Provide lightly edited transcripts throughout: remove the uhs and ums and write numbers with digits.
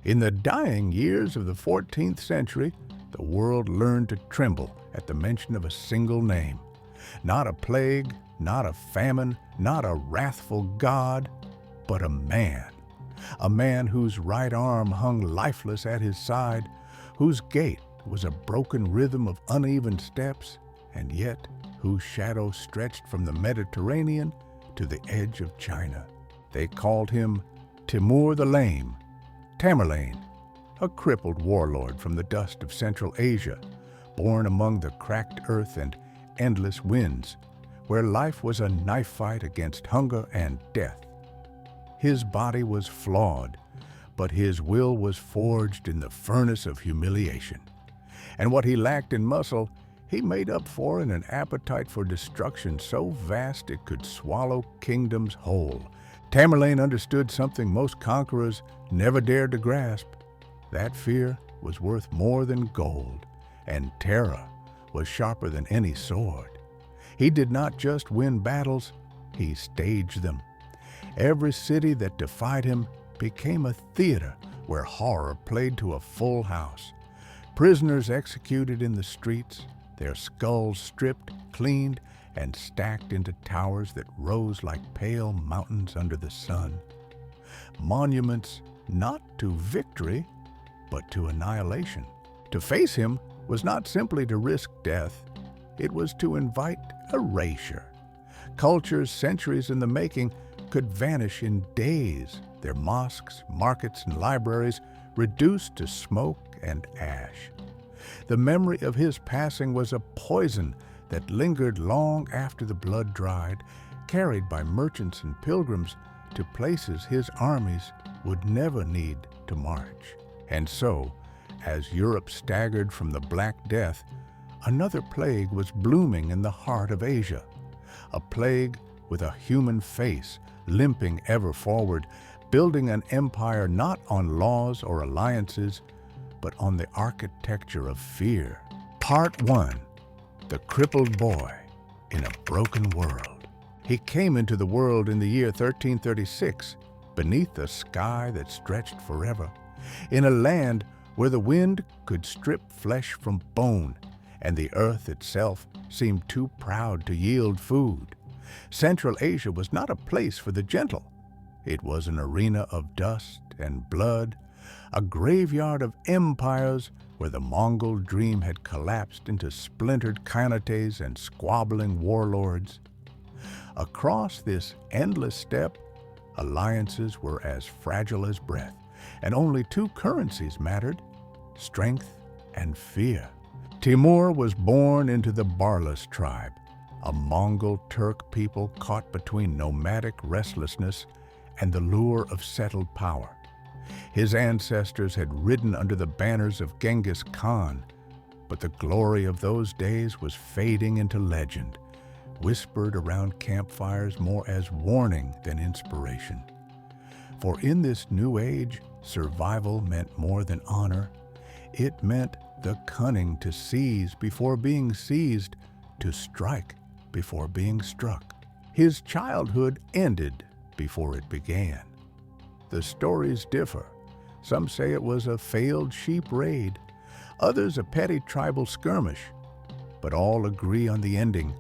In the dying years of the 14th century, the world learned to tremble at the mention of a single name. Not a plague, not a famine, not a wrathful god, but a man. A man whose right arm hung lifeless at his side, whose gait was a broken rhythm of uneven steps, and yet whose shadow stretched from the Mediterranean to the edge of China. They called him Timur the Lame, Tamerlane, a crippled warlord from the dust of Central Asia, born among the cracked earth and endless winds, where life was a knife fight against hunger and death. His body was flawed, but his will was forged in the furnace of humiliation. And what he lacked in muscle, he made up for in an appetite for destruction so vast it could swallow kingdoms whole. Tamerlane understood something most conquerors never dared to grasp. That fear was worth more than gold, and terror was sharper than any sword. He did not just win battles, he staged them. Every city that defied him became a theater where horror played to a full house. Prisoners executed in the streets, their skulls stripped, cleaned, and stacked into towers that rose like pale mountains under the sun. Monuments not to victory, but to annihilation. To face him was not simply to risk death, it was to invite erasure. Cultures centuries in the making could vanish in days, their mosques, markets, and libraries reduced to smoke and ash. The memory of his passing was a poison that lingered long after the blood dried, carried by merchants and pilgrims to places his armies would never need to march. And so, as Europe staggered from the Black Death, another plague was blooming in the heart of Asia. A plague with a human face, limping ever forward, building an empire not on laws or alliances, but on the architecture of fear. Part 1. The Crippled Boy in a Broken World. He came into the world in the year 1336, beneath a sky that stretched forever, in a land where the wind could strip flesh from bone, and the earth itself seemed too proud to yield food. Central Asia was not a place for the gentle. It was an arena of dust and blood, a graveyard of empires where the Mongol dream had collapsed into splintered khanates and squabbling warlords. Across this endless steppe, alliances were as fragile as breath, and only two currencies mattered: strength and fear. Timur was born into the Barlas tribe, a Mongol Turk people caught between nomadic restlessness and the lure of settled power. His ancestors had ridden under the banners of Genghis Khan, but the glory of those days was fading into legend, whispered around campfires more as warning than inspiration. For in this new age, survival meant more than honor. It meant the cunning to seize before being seized, to strike before being struck. His childhood ended before it began. The stories differ. Some say it was a failed sheep raid, others a petty tribal skirmish, but all agree on the ending: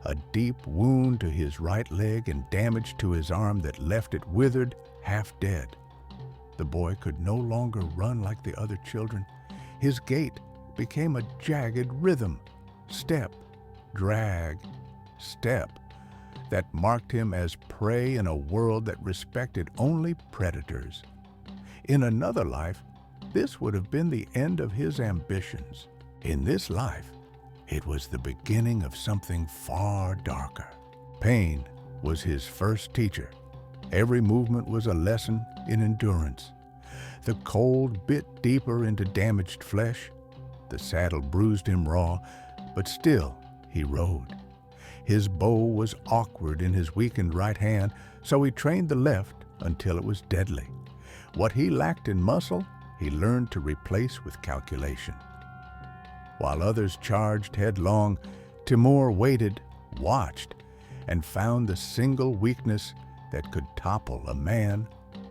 a deep wound to his right leg and damage to his arm that left it withered, half dead. The boy could no longer run like the other children. His gait became a jagged rhythm, step, drag, step, that marked him as prey in a world that respected only predators. In another life, this would have been the end of his ambitions. In this life, it was the beginning of something far darker. Pain was his first teacher. Every movement was a lesson in endurance. The cold bit deeper into damaged flesh. The saddle bruised him raw, but still he rode. His bow was awkward in his weakened right hand, so he trained the left until it was deadly. What he lacked in muscle, he learned to replace with calculation. While others charged headlong, Timur waited, watched, and found the single weakness that could topple a man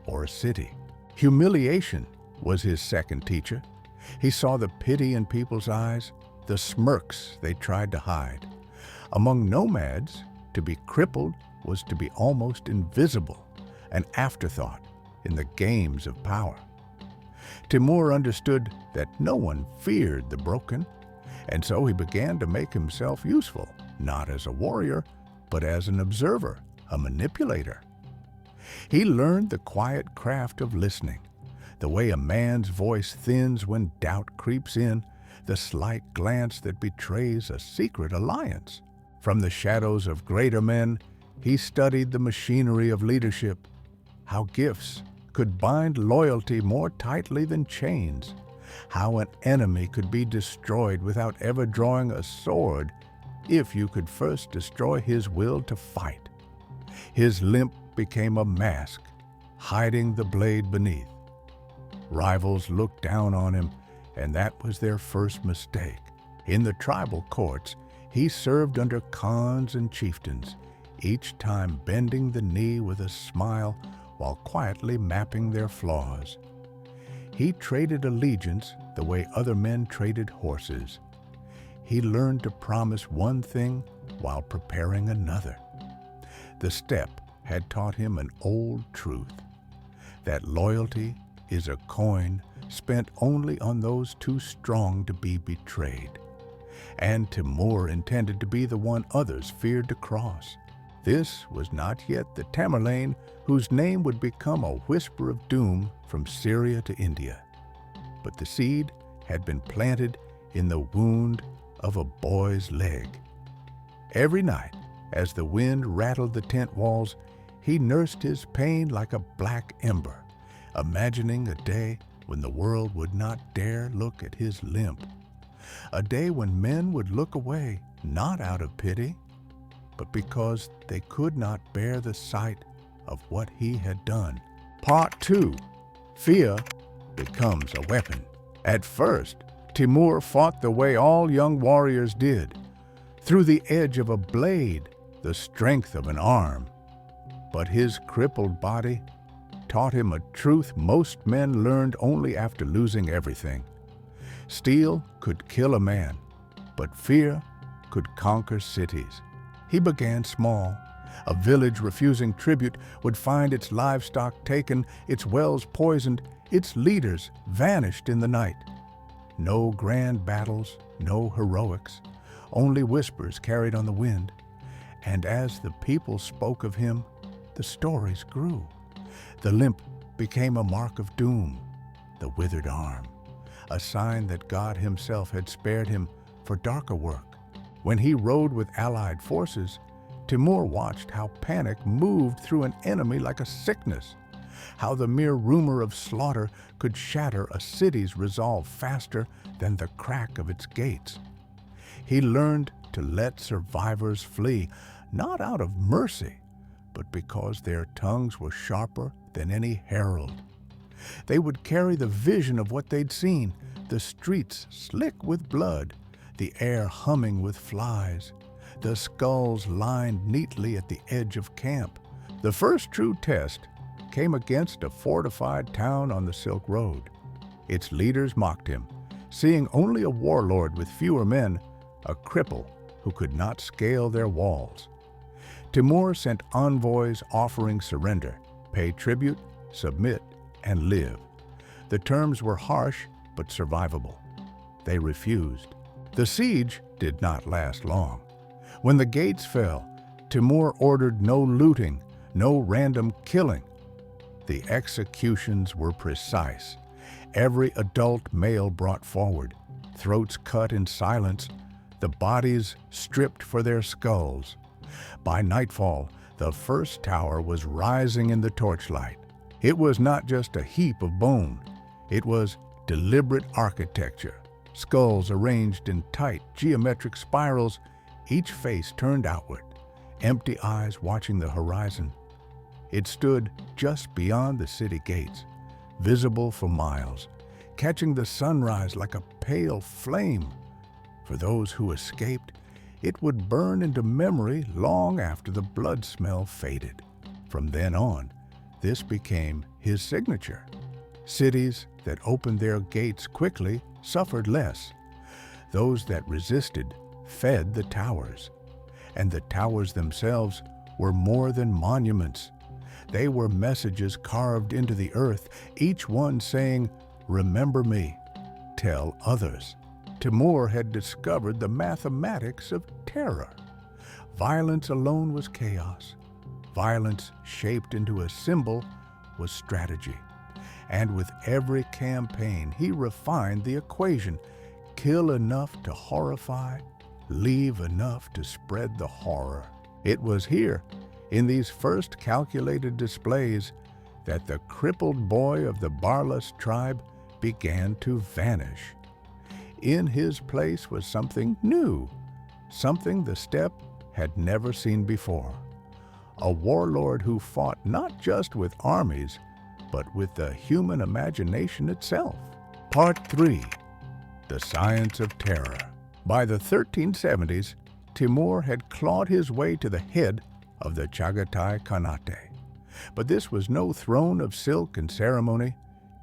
or a city. Humiliation was his second teacher. He saw the pity in people's eyes, the smirks they tried to hide. Among nomads, to be crippled was to be almost invisible, an afterthought in the games of power. Timur understood that no one feared the broken, and so he began to make himself useful, not as a warrior, but as an observer, a manipulator. He learned the quiet craft of listening, the way a man's voice thins when doubt creeps in, the slight glance that betrays a secret alliance. From the shadows of greater men, he studied the machinery of leadership, how gifts could bind loyalty more tightly than chains, how an enemy could be destroyed without ever drawing a sword if you could first destroy his will to fight. His limp became a mask, hiding the blade beneath. Rivals looked down on him, and that was their first mistake. In the tribal courts, he served under khans and chieftains, each time bending the knee with a smile while quietly mapping their flaws. He traded allegiance the way other men traded horses. He learned to promise one thing while preparing another. The steppe had taught him an old truth, that loyalty is a coin spent only on those too strong to be betrayed. And Timur intended to be the one others feared to cross. This was not yet the Tamerlane whose name would become a whisper of doom from Syria to India. But the seed had been planted in the wound of a boy's leg. Every night, as the wind rattled the tent walls, he nursed his pain like a black ember, imagining a day when the world would not dare look at his limp. A day when men would look away, not out of pity, but because they could not bear the sight of what he had done. Part 2. Fear becomes a weapon. At first, Timur fought the way all young warriors did, through the edge of a blade, the strength of an arm. But his crippled body taught him a truth most men learned only after losing everything. Steel could kill a man, but fear could conquer cities. He began small. A village refusing tribute would find its livestock taken, its wells poisoned, its leaders vanished in the night. No grand battles, no heroics, only whispers carried on the wind. And as the people spoke of him, the stories grew. The limp became a mark of doom, the withered arm, a sign that God himself had spared him for darker work. When he rode with allied forces, Timur watched how panic moved through an enemy like a sickness, how the mere rumor of slaughter could shatter a city's resolve faster than the crack of its gates. He learned to let survivors flee, not out of mercy, but because their tongues were sharper than any herald. They would carry the vision of what they'd seen, the streets slick with blood, the air humming with flies, the skulls lined neatly at the edge of camp. The first true test came against a fortified town on the Silk Road. Its leaders mocked him, seeing only a warlord with fewer men, a cripple who could not scale their walls. Timur sent envoys offering surrender, pay tribute, submit, and live. The terms were harsh but survivable. They refused. The siege did not last long. When the gates fell, Timur ordered no looting, no random killing. The executions were precise. Every adult male brought forward, throats cut in silence, the bodies stripped for their skulls. By nightfall, the first tower was rising in the torchlight. It was not just a heap of bone. It was deliberate architecture, skulls arranged in tight geometric spirals, each face turned outward, empty eyes watching the horizon. It stood just beyond the city gates, visible for miles, catching the sunrise like a pale flame. For those who escaped, it would burn into memory long after the blood smell faded. From then on, this became his signature. Cities that opened their gates quickly suffered less. Those that resisted fed the towers. And the towers themselves were more than monuments. They were messages carved into the earth, each one saying, "Remember me, tell others." Timur had discovered the mathematics of terror. Violence alone was chaos. Violence shaped into a symbol was strategy. And with every campaign, he refined the equation: kill enough to horrify, leave enough to spread the horror. It was here, in these first calculated displays, that the crippled boy of the Barlas tribe began to vanish. In his place was something new, something the steppe had never seen before. A warlord who fought not just with armies, but with the human imagination itself. Part 3. The Science of Terror. By the 1370s, Timur had clawed his way to the head of the Chagatai Khanate. But this was no throne of silk and ceremony.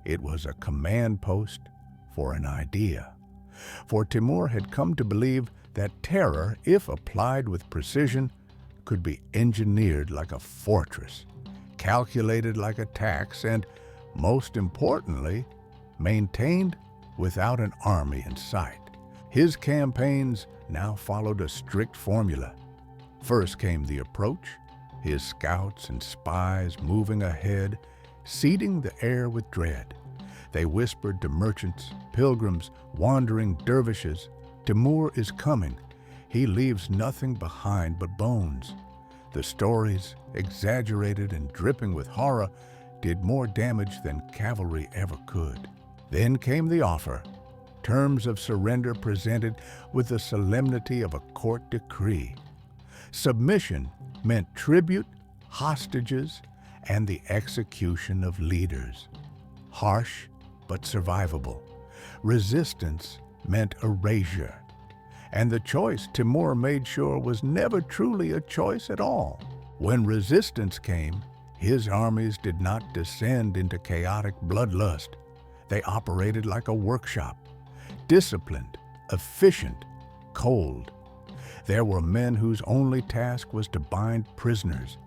It was a command post for an idea. For Timur had come to believe that terror, if applied with precision, could be engineered like a fortress, calculated like a tax, and, most importantly, maintained without an army in sight. His campaigns now followed a strict formula. First came the approach, his scouts and spies moving ahead, seeding the air with dread. They whispered to merchants, pilgrims, wandering dervishes, "Timur is coming. He leaves nothing behind but bones." The stories, exaggerated and dripping with horror, did more damage than cavalry ever could. Then came the offer, terms of surrender presented with the solemnity of a court decree. Submission meant tribute, hostages, and the execution of leaders. Harsh but survivable. Resistance meant erasure. And the choice Timur made sure was never truly a choice at all. When resistance came, his armies did not descend into chaotic bloodlust. They operated like a workshop, disciplined, efficient, cold. There were men whose only task was to bind prisoners,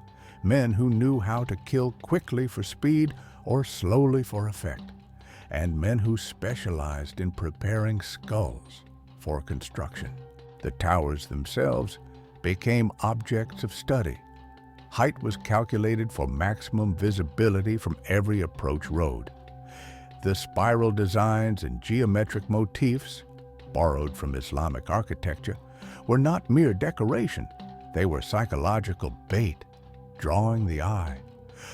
men who knew how to kill quickly for speed or slowly for effect, and men who specialized in preparing skulls for construction. The towers themselves became objects of study. Height was calculated for maximum visibility from every approach road. The spiral designs and geometric motifs, borrowed from Islamic architecture, were not mere decoration. They were psychological bait, drawing the eye,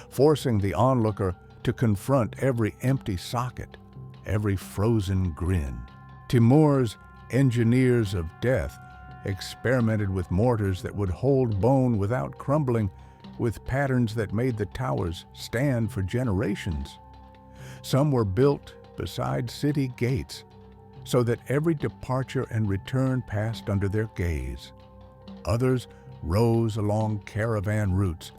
forcing the onlooker to confront every empty socket, every frozen grin. Timur's engineers of death experimented with mortars that would hold bone without crumbling, with patterns that made the towers stand for generations. Some were built beside city gates, so that every departure and return passed under their gaze. Others rose along caravan routes,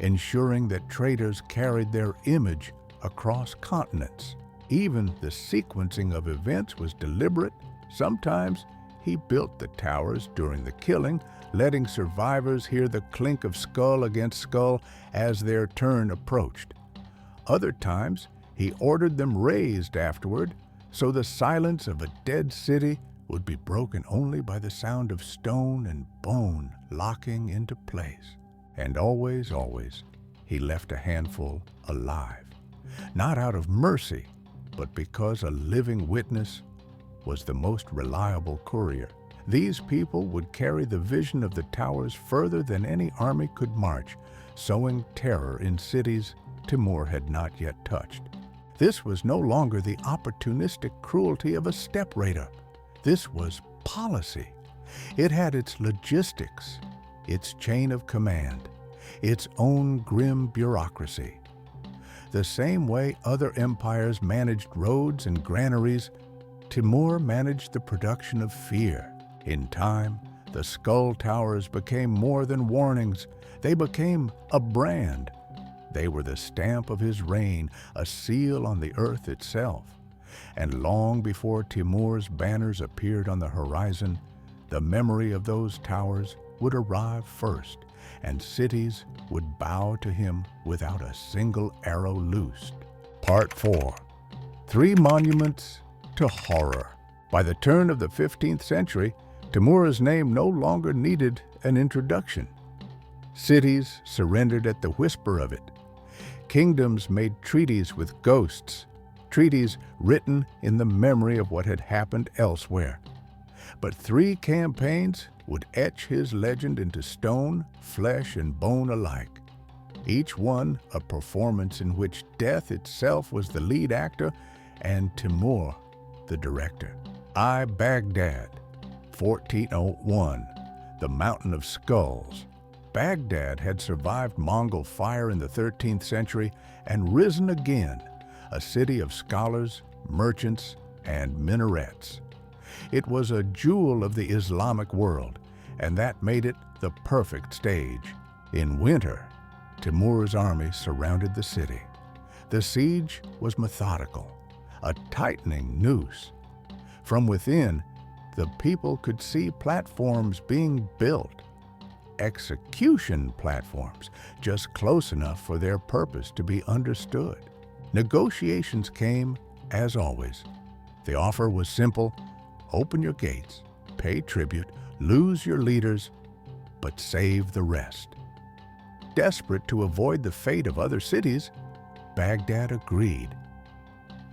ensuring that traders carried their image across continents. Even the sequencing of events was deliberate. Sometimes he built the towers during the killing, letting survivors hear the clink of skull against skull as their turn approached. Other times, he ordered them raised afterward, so the silence of a dead city would be broken only by the sound of stone and bone locking into place. And always, always, he left a handful alive, not out of mercy, but because a living witness was the most reliable courier. These people would carry the vision of the towers further than any army could march, sowing terror in cities Timur had not yet touched. This was no longer the opportunistic cruelty of a steppe raider. This was policy. It had its logistics, its chain of command, its own grim bureaucracy. The same way other empires managed roads and granaries, Timur managed the production of fear. In time, the skull towers became more than warnings. They became a brand. They were the stamp of his reign, a seal on the earth itself. And long before Timur's banners appeared on the horizon, the memory of those towers would arrive first, and cities would bow to him without a single arrow loosed. Part 4. 3 Monuments to Horror. By the turn of the 15th century, Timur's name no longer needed an introduction. Cities surrendered at the whisper of it. Kingdoms made treaties with ghosts, treaties written in the memory of what had happened elsewhere. But 3 campaigns would etch his legend into stone, flesh, and bone alike. Each one a performance in which death itself was the lead actor and Timur the director. Baghdad, 1401, the Mountain of Skulls. Baghdad had survived Mongol fire in the 13th century and risen again, a city of scholars, merchants, and minarets. It was a jewel of the Islamic world, and that made it the perfect stage. In winter, Timur's army surrounded the city. The siege was methodical, a tightening noose. From within, the people could see platforms being built. Execution platforms, just close enough for their purpose to be understood. Negotiations came, as always. The offer was simple: open your gates, pay tribute, lose your leaders, but save the rest. Desperate to avoid the fate of other cities, Baghdad agreed.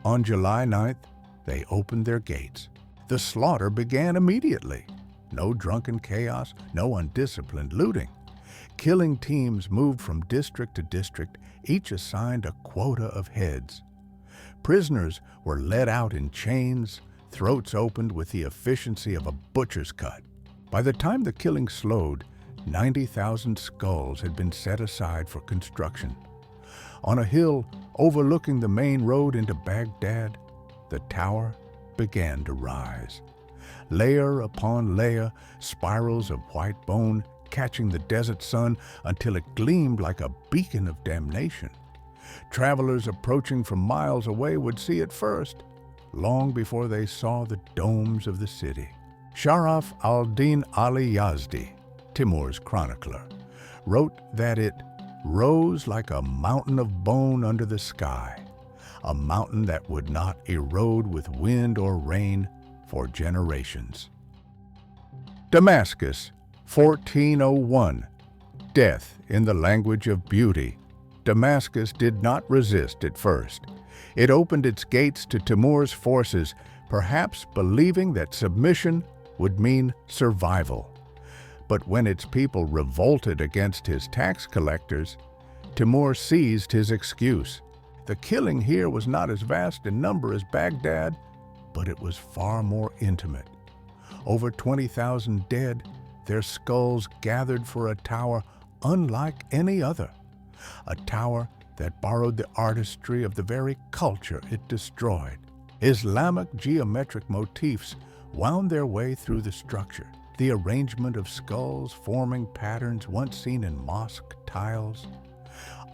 On July 9th, they opened their gates. The slaughter began immediately. No drunken chaos, no undisciplined looting. Killing teams moved from district to district, each assigned a quota of heads. Prisoners were led out in chains, throats opened with the efficiency of a butcher's cut. By the time the killing slowed, 90,000 skulls had been set aside for construction. On a hill overlooking the main road into Baghdad, the tower began to rise. Layer upon layer, spirals of white bone catching the desert sun until it gleamed like a beacon of damnation. Travelers approaching from miles away would see it first, long before they saw the domes of the city. Sharaf al-Din Ali Yazdi, Timur's chronicler, wrote that it rose like a mountain of bone under the sky, a mountain that would not erode with wind or rain for generations. Damascus, 1401, death in the language of beauty. Damascus did not resist at first. It opened its gates to Timur's forces, perhaps believing that submission would mean survival. But when its people revolted against his tax collectors, Timur seized his excuse. The killing here was not as vast in number as Baghdad, but it was far more intimate. Over 20,000 dead, their skulls gathered for a tower unlike any other, a tower that borrowed the artistry of the very culture it destroyed. Islamic geometric motifs wound their way through the structure, the arrangement of skulls forming patterns once seen in mosque tiles.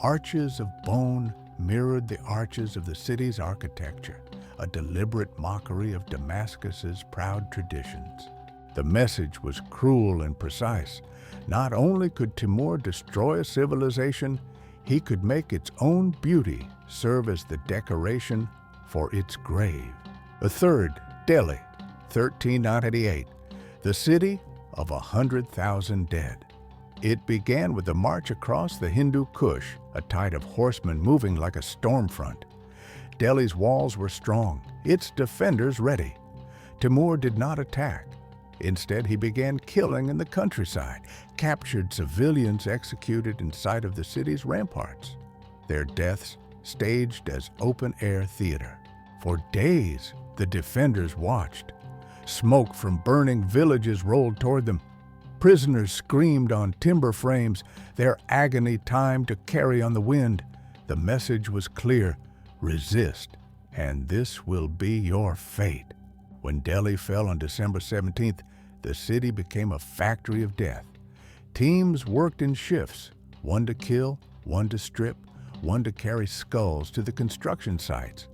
Arches of bone mirrored the arches of the city's architecture, a deliberate mockery of Damascus's proud traditions. The message was cruel and precise. Not only could Timur destroy a civilization, he could make its own beauty serve as the decoration for its grave. The third, Delhi, 1398, the city of 100,000 dead. It began with a march across the Hindu Kush, a tide of horsemen moving like a storm front. Delhi's walls were strong, its defenders ready. Timur did not attack. Instead, he began killing in the countryside, captured civilians executed in sight of the city's ramparts, their deaths staged as open-air theater. For days, the defenders watched. Smoke from burning villages rolled toward them. Prisoners screamed on timber frames, their agony timed to carry on the wind. The message was clear: resist, and this will be your fate. When Delhi fell on December 17th, the city became a factory of death. Teams worked in shifts, one to kill, one to strip, one to carry skulls to the construction sites.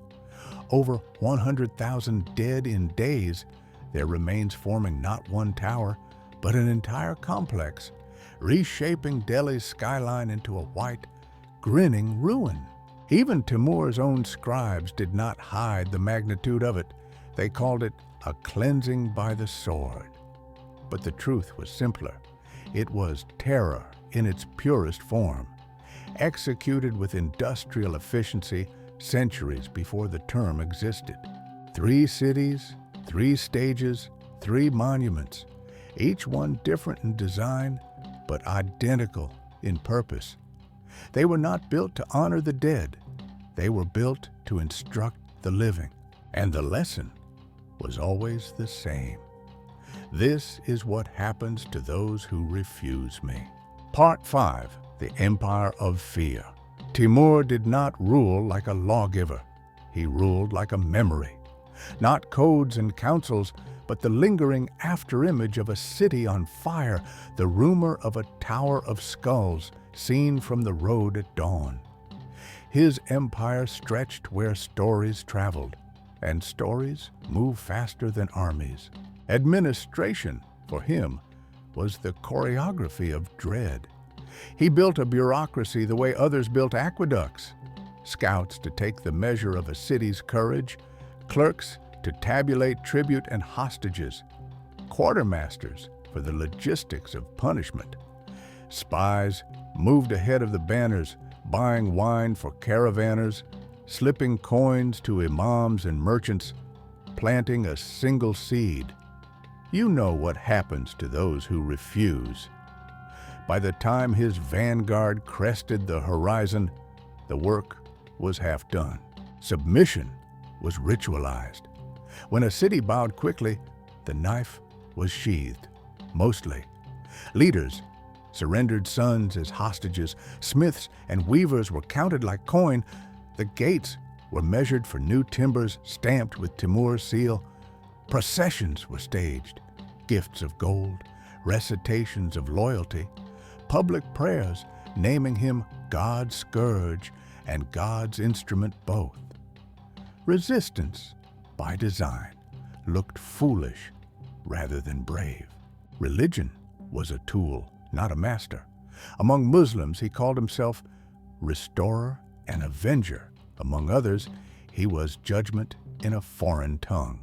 Over 100,000 dead in days, their remains forming not one tower, but an entire complex, reshaping Delhi's skyline into a white, grinning ruin. Even Timur's own scribes did not hide the magnitude of it. They called it a cleansing by the sword. But the truth was simpler. It was terror in its purest form, executed with industrial efficiency centuries before the term existed. 3 cities, 3 stages, 3 monuments, each one different in design, but identical in purpose. They were not built to honor the dead. They were built to instruct the living. And the lesson was always the same. This is what happens to those who refuse me. Part 5. The Empire of Fear. Timur did not rule like a lawgiver. He ruled like a memory. Not codes and councils, but the lingering afterimage of a city on fire, the rumor of a tower of skulls seen from the road at dawn. His empire stretched where stories traveled, and stories move faster than armies. Administration, for him, was the choreography of dread. He built a bureaucracy the way others built aqueducts. Scouts to take the measure of a city's courage, clerks to tabulate tribute and hostages, quartermasters for the logistics of punishment. Spies moved ahead of the banners, buying wine for caravanners, slipping coins to imams and merchants, planting a single seed. You know what happens to those who refuse. By the time his vanguard crested the horizon, the work was half done. Submission was ritualized. When a city bowed quickly, the knife was sheathed, mostly. Leaders surrendered sons as hostages. Smiths and weavers were counted like coin. The gates were measured for new timbers stamped with Timur's seal. Processions were staged, gifts of gold, recitations of loyalty, public prayers naming him God's scourge and God's instrument both. Resistance, by design, looked foolish rather than brave. Religion was a tool, not a master. Among Muslims, he called himself restorer and avenger. Among others, he was judgment in a foreign tongue.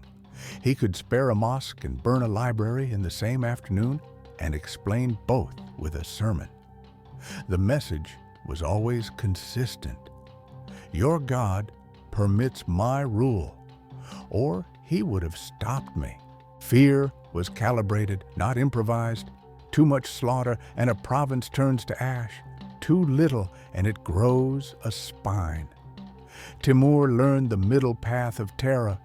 He could spare a mosque and burn a library in the same afternoon and explain both with a sermon. The message was always consistent. Your God permits my rule, or he would have stopped me. Fear was calibrated, not improvised. Too much slaughter and a province turns to ash. Too little and it grows a spine. Timur learned the middle path of terror.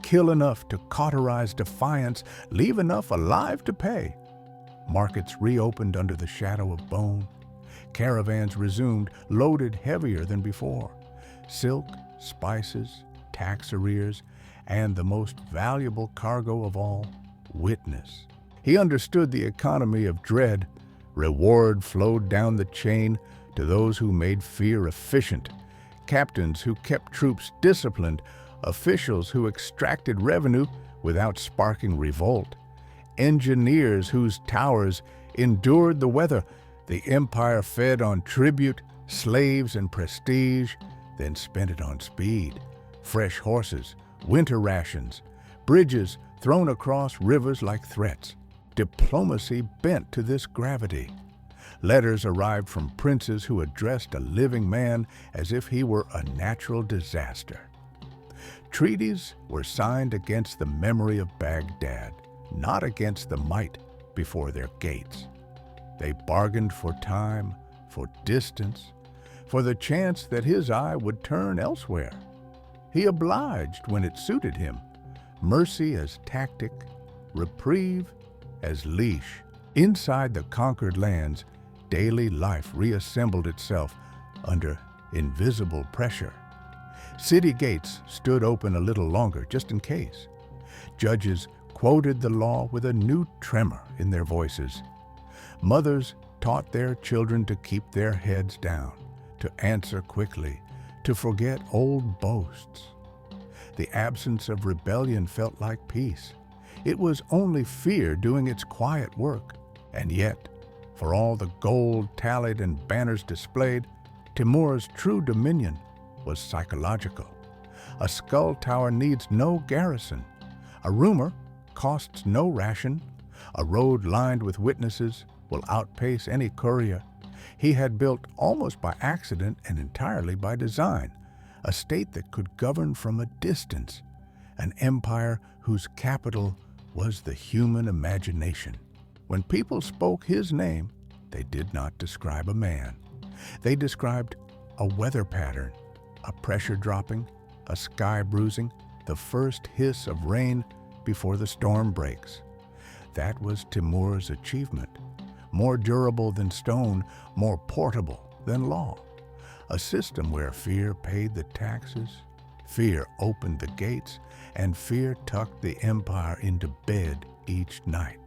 Kill enough to cauterize defiance, leave enough alive to pay. Markets reopened under the shadow of bone. Caravans resumed, loaded heavier than before. Silk, spices, tax arrears, and the most valuable cargo of all, witness. He understood the economy of dread. Reward flowed down the chain to those who made fear efficient. Captains who kept troops disciplined, officials who extracted revenue without sparking revolt, engineers whose towers endured the weather. The empire fed on tribute, slaves, and prestige, then spent it on speed, fresh horses, winter rations, bridges thrown across rivers like threats. Diplomacy bent to this gravity. Letters arrived from princes who addressed a living man as if he were a natural disaster. Treaties were signed against the memory of Baghdad, not against the might before their gates. They bargained for time, for distance, for the chance that his eye would turn elsewhere. He obliged when it suited him, mercy as tactic, reprieve as leash. Inside the conquered lands, daily life reassembled itself under invisible pressure. City gates stood open a little longer, just in case. Judges quoted the law with a new tremor in their voices. Mothers taught their children to keep their heads down, to answer quickly, to forget old boasts. The absence of rebellion felt like peace. It was only fear doing its quiet work. And yet, for all the gold tallied and banners displayed, Timur's true dominion was psychological. A skull tower needs no garrison. A rumor costs no ration. A road lined with witnesses will outpace any courier. He had built almost by accident and entirely by design a state that could govern from a distance, an empire whose capital was the human imagination. When people spoke his name, they did not describe a man. They described a weather pattern, a pressure dropping, a sky bruising, the first hiss of rain before the storm breaks. That was Timur's achievement, more durable than stone, more portable than law. A system where fear paid the taxes, fear opened the gates, and fear tucked the empire into bed each night.